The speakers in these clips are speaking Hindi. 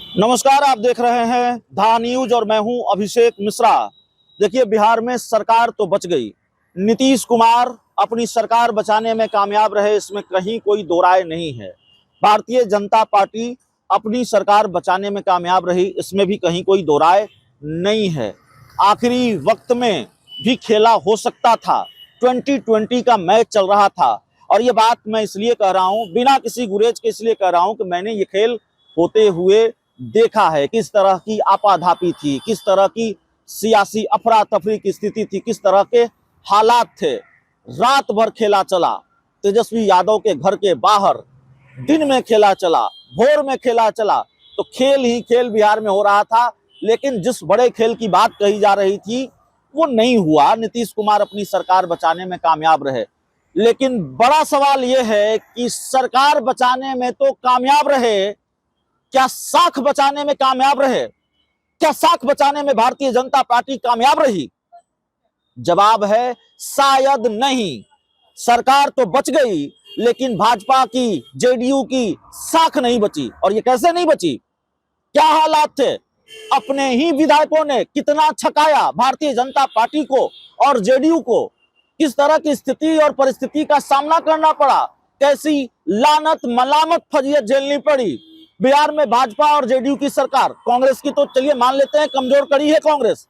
नमस्कार, आप देख रहे हैं धा न्यूज और मैं हूं अभिषेक मिश्रा। देखिए, बिहार में सरकार तो बच गई। नीतीश कुमार अपनी सरकार बचाने में कामयाब रहे, इसमें कहीं कोई दो राय नहीं है। भारतीय जनता पार्टी अपनी सरकार बचाने में कामयाब रही, इसमें भी कहीं कोई दो राय नहीं है। आखिरी वक्त में भी खेला हो सकता था, 2020 का मैच चल रहा था। और ये बात मैं इसलिए कह रहा हूं, बिना किसी गुरेज के इसलिए कह रहा हूं कि मैंने ये खेल होते हुए देखा है। किस तरह की आपाधापी थी, किस तरह की सियासी अफरा तफरी की स्थिति थी, किस तरह के हालात थे। रात भर खेला चला, तेजस्वी यादव के घर के बाहर दिन में खेला चला, भोर में खेला चला, तो खेल ही खेल बिहार में हो रहा था। लेकिन जिस बड़े खेल की बात कही जा रही थी वो नहीं हुआ। नीतीश कुमार अपनी सरकार बचाने में कामयाब रहे, लेकिन बड़ा सवाल यह है कि सरकार बचाने में तो कामयाब रहे, क्या साख बचाने में कामयाब रहे? क्या साख बचाने में भारतीय जनता पार्टी कामयाब रही? जवाब है शायद नहीं। सरकार तो बच गई, लेकिन भाजपा की, जेडीयू की साख नहीं बची। और ये कैसे नहीं बची? क्या हालात थे? अपने ही विधायकों ने कितना छकाया भारतीय जनता पार्टी को और जेडीयू को। किस तरह की स्थिति और परिस्थिति का सामना करना पड़ा, कैसी लानत मलामत फजीयत झेलनी पड़ी। बिहार में भाजपा और जेडीयू की सरकार, कांग्रेस की तो चलिए मान लेते हैं कमजोर कड़ी है कांग्रेस।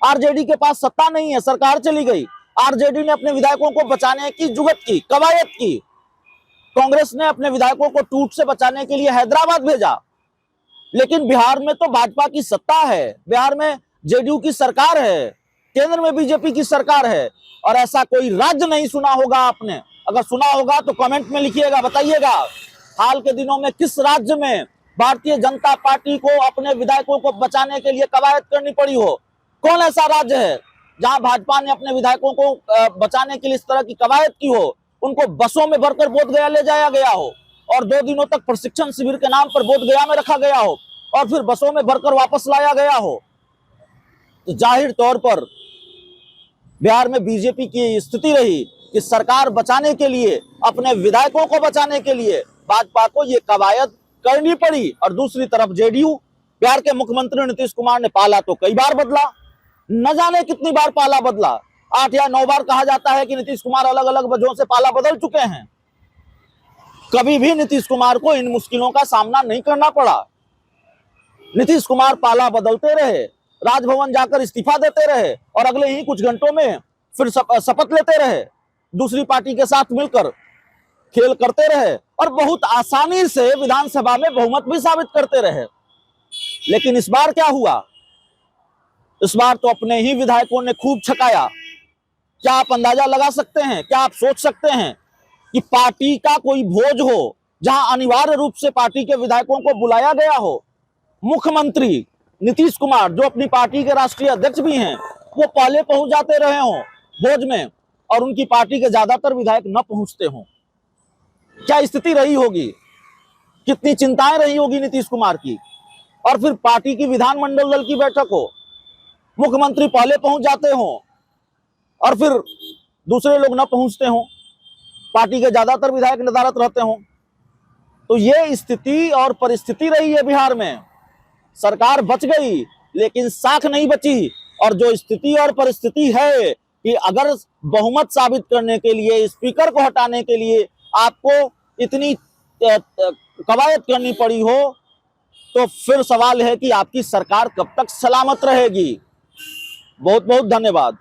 आरजेडी के पास सत्ता नहीं है, सरकार चली गई। आरजेडी ने अपने विधायकों को बचाने की जुगत की, कवायद की। कांग्रेस ने अपने विधायकों को टूट से बचाने के लिए हैदराबाद भेजा। लेकिन बिहार में तो भाजपा की सत्ता है, बिहार में जेडीयू की सरकार है, केंद्र में बीजेपी की सरकार है। और ऐसा कोई राज्य नहीं सुना होगा आपने। अगर सुना होगा तो कमेंट में लिखिएगा, बताइएगा हाल के दिनों में किस राज्य में भारतीय जनता पार्टी को अपने विधायकों को बचाने के लिए कवायद करनी पड़ी हो। कौन ऐसा राज्य है जहां भाजपा ने अपने विधायकों को बचाने के लिए इस तरह की कवायद की हो, उनको बसों में भरकर बोधगया ले जाया गया हो और 2 दिनों तक प्रशिक्षण शिविर के नाम पर बोधगया में रखा गया हो और फिर बसों में भरकर वापस लाया गया हो। तो जाहिर तौर पर बिहार में बीजेपी की स्थिति रही कि सरकार बचाने के लिए, अपने विधायकों को बचाने के लिए भाजपा को ये कवायद करनी पड़ी। और दूसरी तरफ जेडीयू, बिहार के मुख्यमंत्री नीतीश कुमार ने पाला तो कई बार बदला, न जाने कितनी बार पाला बदला। 8 या 9 बार कहा जाता है कि नीतीश कुमार अलग अलग वजहों से पाला बदल चुके हैं। कभी भी नीतीश कुमार को इन मुश्किलों का सामना नहीं करना पड़ा। नीतीश कुमार पाला बदलते रहे, राजभवन जाकर इस्तीफा देते रहे और अगले ही कुछ घंटों में फिर शपथ लेते रहे, दूसरी पार्टी के साथ मिलकर खेल करते रहे और बहुत आसानी से विधानसभा में बहुमत भी साबित करते रहे। लेकिन इस बार क्या हुआ? इस बार तो अपने ही विधायकों ने खूब छकाया। क्या आप अंदाजा लगा सकते हैं, क्या आप सोच सकते हैं कि पार्टी का कोई भोज हो जहां अनिवार्य रूप से पार्टी के विधायकों को बुलाया गया हो, मुख्यमंत्री नीतीश कुमार जो अपनी पार्टी के राष्ट्रीय अध्यक्ष भी हैं, वो पहले पहुंच जाते रहे हों भोज में और उनकी पार्टी के ज्यादातर विधायक न पहुंचते हों? क्या स्थिति रही होगी, कितनी चिंताएं रही होगी नीतीश कुमार की। और फिर पार्टी की विधानमंडल दल की बैठक हो, मुख्यमंत्री पहले पहुंच जाते हों और फिर दूसरे लोग न पहुंचते हों, पार्टी के ज्यादातर विधायक नदारत रहते हों। तो ये स्थिति और परिस्थिति रही है बिहार में। सरकार बच गई, लेकिन साख नहीं बची। और जो स्थिति और परिस्थिति है कि अगर बहुमत साबित करने के लिए, स्पीकर को हटाने के लिए आपको इतनी कवायद करनी पड़ी हो, तो फिर सवाल है कि आपकी सरकार कब तक सलामत रहेगी। बहुत बहुत धन्यवाद।